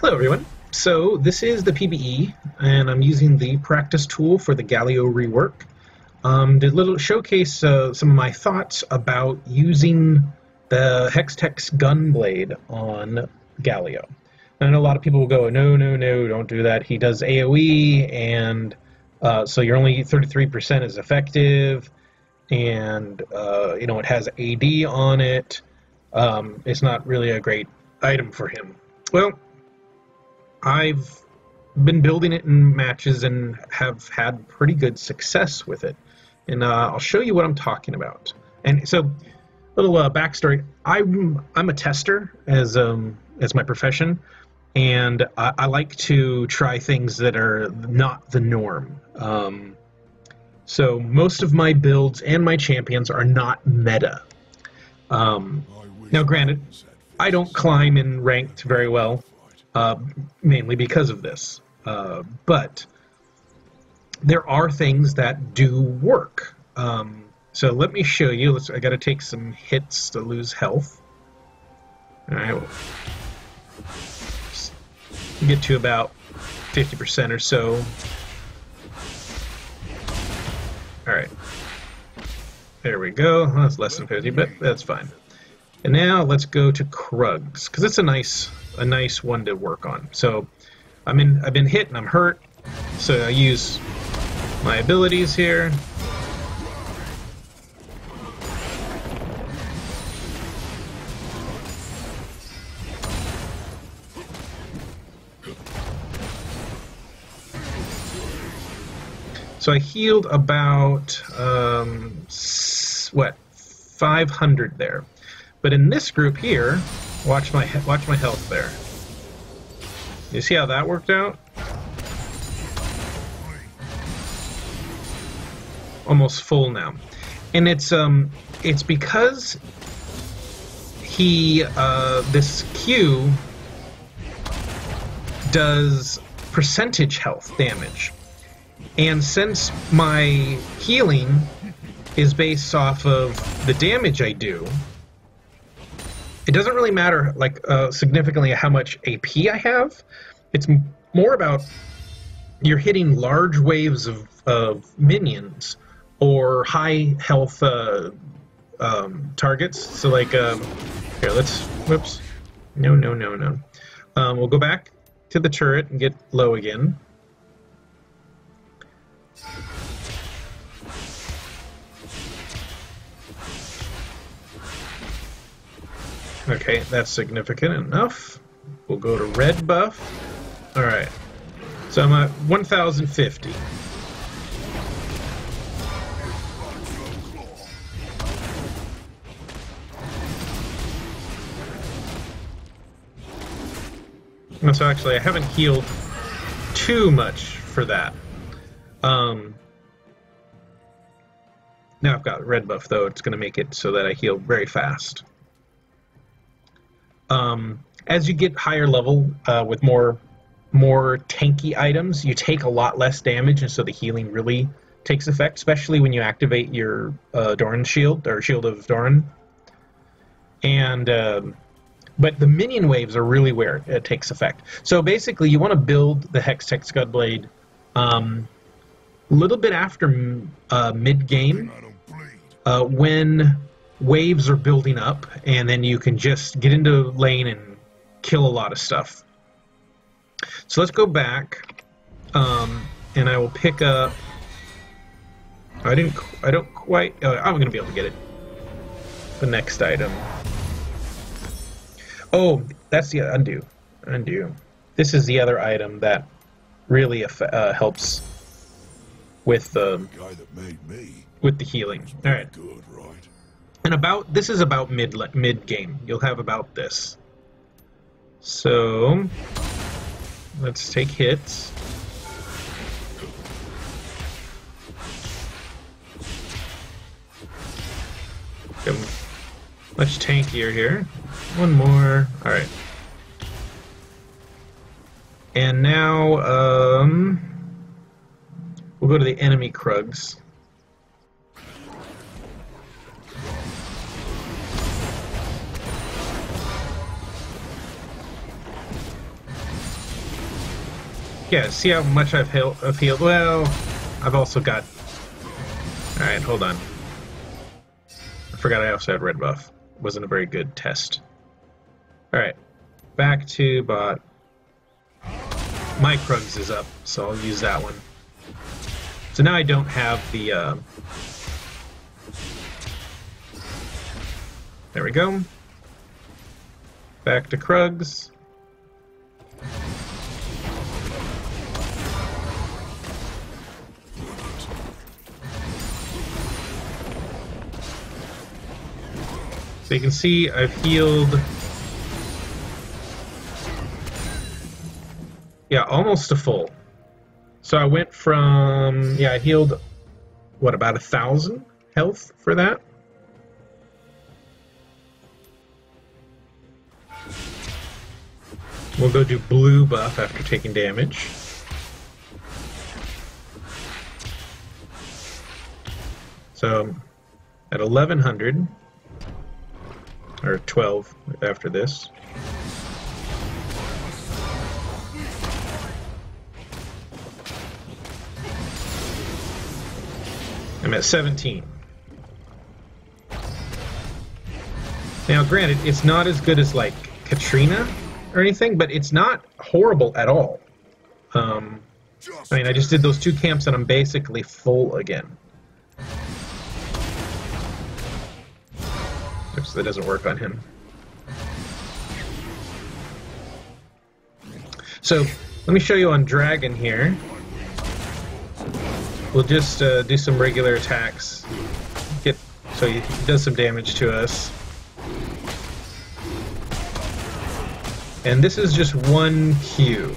Hello everyone. So this is the PBE, and I'm using the practice tool for the Galio Rework. To little showcase some of my thoughts about using the Hextec Gunblade on Galio. And I know a lot of people will go, no, don't do that. He does AoE, and so you're only 33% is effective, and it has AD on it. It's not really a great item for him. Well, I've been building it in matches and have had pretty good success with it, and I'll show you what I'm talking about. And so, little backstory: I'm a tester as my profession, and I like to try things that are not the norm. So most of my builds and my champions are not meta. Now, granted, I don't climb in ranked very well. Mainly because of this. But there are things that do work. So let me show you. I got to take some hits to lose health. All right, we'll get to about 50% or so. All right, there we go. Well, that's less than 50, but that's fine. And now let's go to Krugs, because it's a nice one to work on. So I've been hit and I'm hurt, so I use my abilities here. So I healed about 500 there. But in this group here, watch my health there. You see how that worked out? Almost full now, and it's because this Q does percentage health damage, and since my healing is based off of the damage I do. It doesn't really matter, significantly how much AP I have. It's more about you're hitting large waves of minions or high health targets. So here, whoops. No. We'll go back to the turret and get low again. Okay, that's significant enough. We'll go to red buff. Alright. So I'm at 1050. And so actually I haven't healed too much for that. Now I've got red buff though, it's gonna make it so that I heal very fast. As you get higher level with more tanky items, you take a lot less damage, and so the healing really takes effect, especially when you activate your Doran shield, or Shield of Doran. And but the minion waves are really where it takes effect. So basically, you want to build the Hextec Gunblade a little bit after mid-game, when waves are building up, and then you can just get into lane and kill a lot of stuff. So let's go back, and I will pick up. I don't quite. I'm gonna be able to get it. The next item. Oh, that's the undo. This is the other item that really helps with the healing. All right. And this is about mid game. You'll have about this. So let's take hits. Much tankier here. One more. All right. And now we'll go to the enemy Krugs. Yeah, see how much I've healed? Well, I've also got... Alright, hold on. I forgot I also had red buff. Wasn't a very good test. Alright, back to bot. My Krugs is up, so I'll use that one. So now I don't have the... There we go. Back to Krugs. So you can see I've healed... Yeah, almost to full. So I went from... Yeah, I healed, what, about 1,000 health for that? We'll go do blue buff after taking damage. So, at 1,100, or 12 after this. I'm at 17. Now, granted, it's not as good as, like, Katrina or anything, but it's not horrible at all. I mean, I just did those 2 camps and I'm basically full again. Oops, that doesn't work on him. So, let me show you on Dragon here. We'll just do some regular attacks. So he does some damage to us. And this is just 1 Q.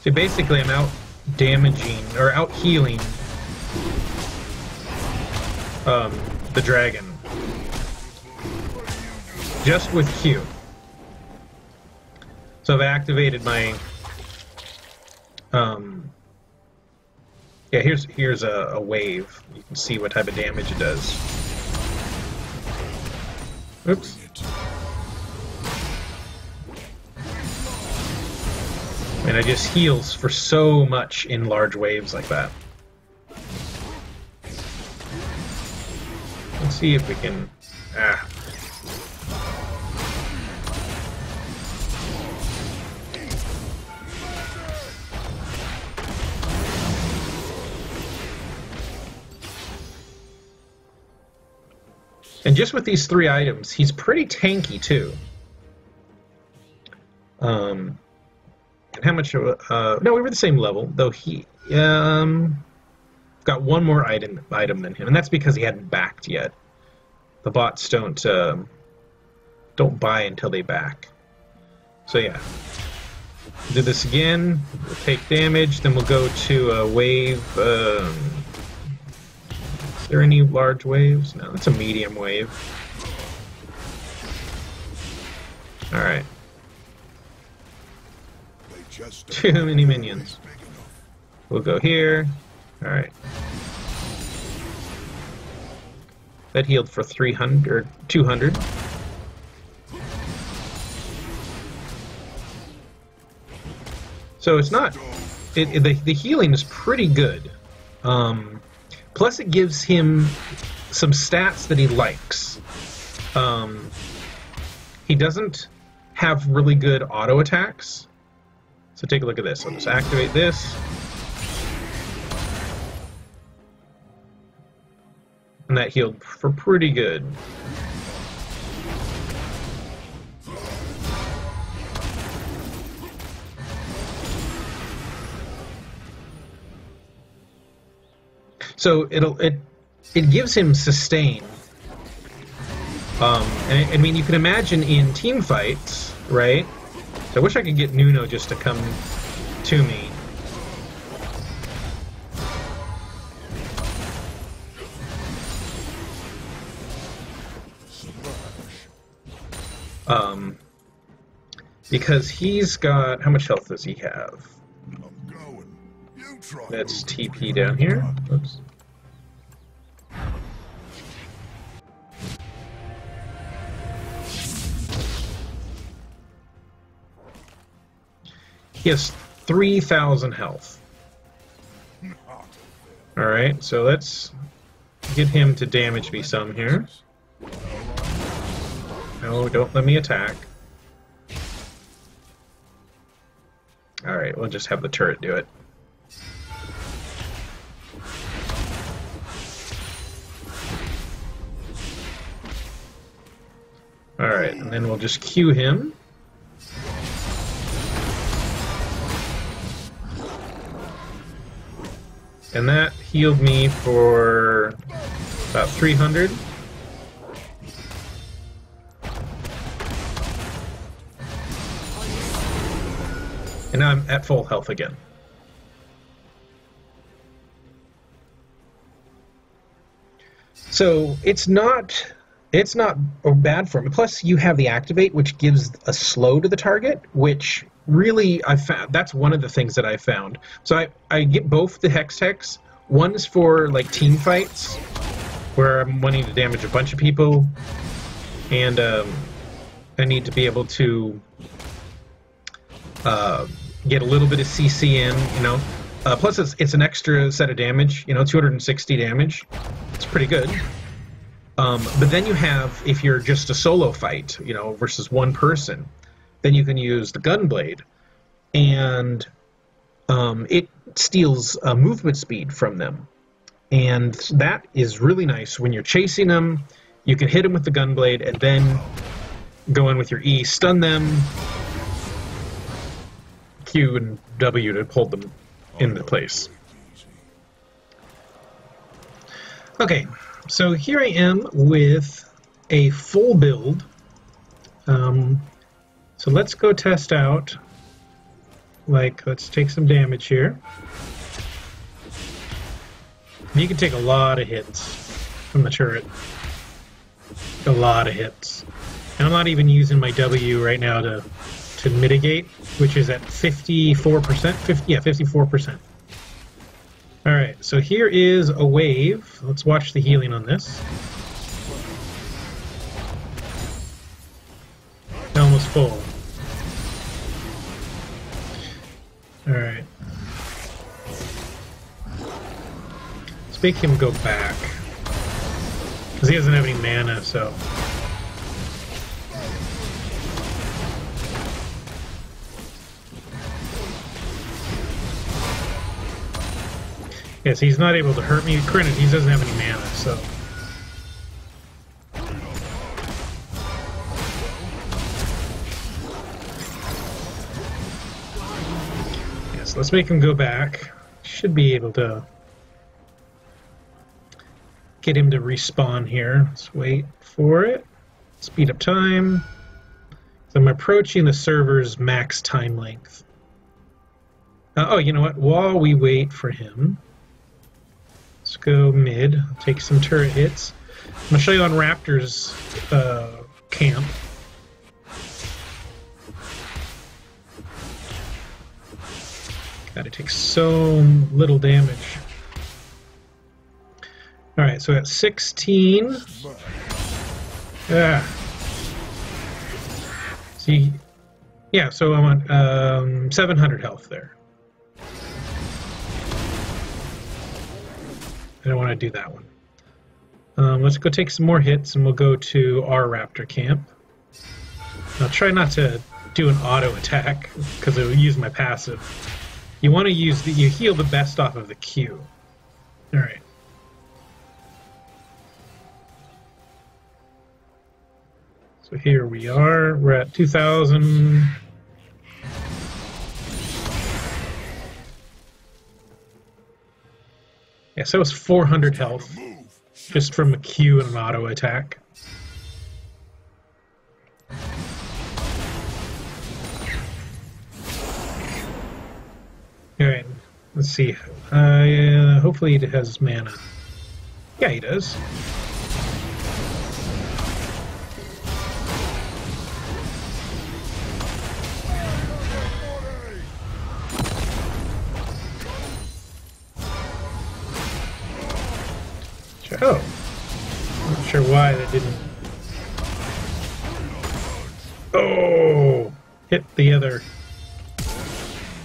So basically I'm out damaging, or out healing the dragon. Just with Q. So I've activated my... Yeah, here's a wave. You can see what type of damage it does. Oops. And it just heals for so much in large waves like that. Let's see if we can... And just with these 3 items, he's pretty tanky too. And how much? No, we were the same level, though he got 1 more item than him, and that's because he hadn't backed yet. The bots don't buy until they back. So yeah, do this again. We'll take damage, then we'll go to a wave. Is there any large waves? No, it's a medium wave. Alright. Too many minions. We'll go here. Alright. That healed for 300, 200. So it's not... the healing is pretty good. Plus it gives him some stats that he likes. He doesn't have really good auto attacks. So take a look at this. I'll just activate this. And that healed for pretty good. So it gives him sustain. And I mean, you can imagine in team fights, right? So I wish I could get Nuno just to come to me. Because he's got... How much health does he have? Let's TP down here. Oops. He has 3,000 health. Alright, so let's get him to damage me some here. No, don't let me attack. Alright, we'll just have the turret do it. Alright, and then we'll just Q him. And that healed me for about 300. And now I'm at full health again. So it's not bad for him. Plus you have the activate, which gives a slow to the target, which really I found that's one of the things that I found. So I get both the Hextecs. One's for like team fights where I'm wanting to damage a bunch of people, and I need to be able to get a little bit of CC in, you know. Plus it's an extra set of damage, you know, 260 damage. It's pretty good. But then you have, if you're just a solo fight, you know, versus one person, then you can use the Gunblade, and it steals movement speed from them. And that is really nice. When you're chasing them, you can hit them with the Gunblade and then go in with your E, stun them, Q and W to hold them into place. Okay, so here I am with a full build. So let's go test out, like, let's take some damage here. You can take a lot of hits from the turret. A lot of hits. And I'm not even using my W right now to mitigate, which is at 54%. Yeah, 54%. Alright, so here is a wave. Let's watch the healing on this. Almost full. Alright. Let's make him go back. Because he doesn't have any mana, so... Yes, he's not able to hurt me. Granted, he doesn't have any mana, so... Yes, let's make him go back. Should be able to get him to respawn here. Let's wait for it. Speed up time. So I'm approaching the server's max time length. Oh, you know what? While we wait for him... Let's go mid, take some turret hits. I'm going to show you on Raptor's camp. God, it takes so little damage. Alright, so at 16. See, yeah, so I'm on 700 health there. I don't want to do that one. Let's go take some more hits, and we'll go to our Raptor camp. I'll try not to do an auto attack because it will use my passive. You want to use you heal the best off of the Q. All right. So here we are. We're at 2,000. Yeah, so it's 400 health, just from a Q and an auto attack. Alright, let's see. Hopefully he has mana. Yeah, he does. Oh, not sure why that didn't. Oh, hit the other.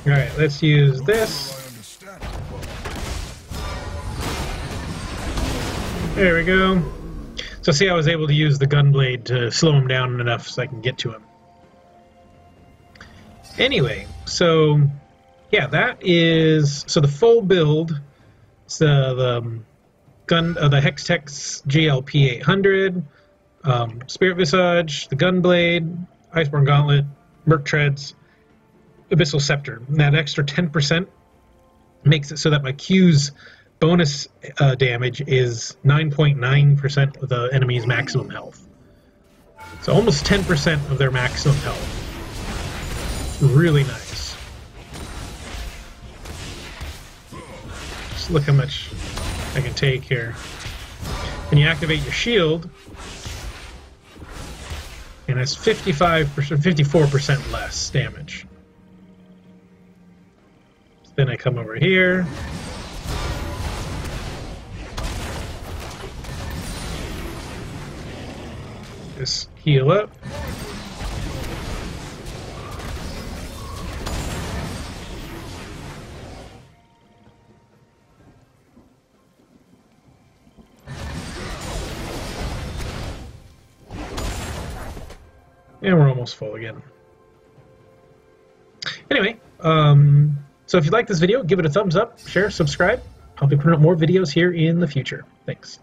Alright, let's use this. There we go. So see, I was able to use the Gunblade to slow him down enough so I can get to him. Anyway, so yeah, that is so the full build. It's the Hextec GLP 800, Spirit Visage, the Gunblade, Iceborne Gauntlet, Merc Treads, Abyssal Scepter. And that extra 10% makes it so that my Q's bonus damage is 9.9% of the enemy's maximum health. So almost 10% of their maximum health. Really nice. Just look how much I can take here. And you activate your shield, and it's 54% less damage. So then I come over here. Just heal up. And we're almost full again. Anyway, so if you like this video, give it a thumbs up, share, subscribe. I'll be putting up more videos here in the future. Thanks.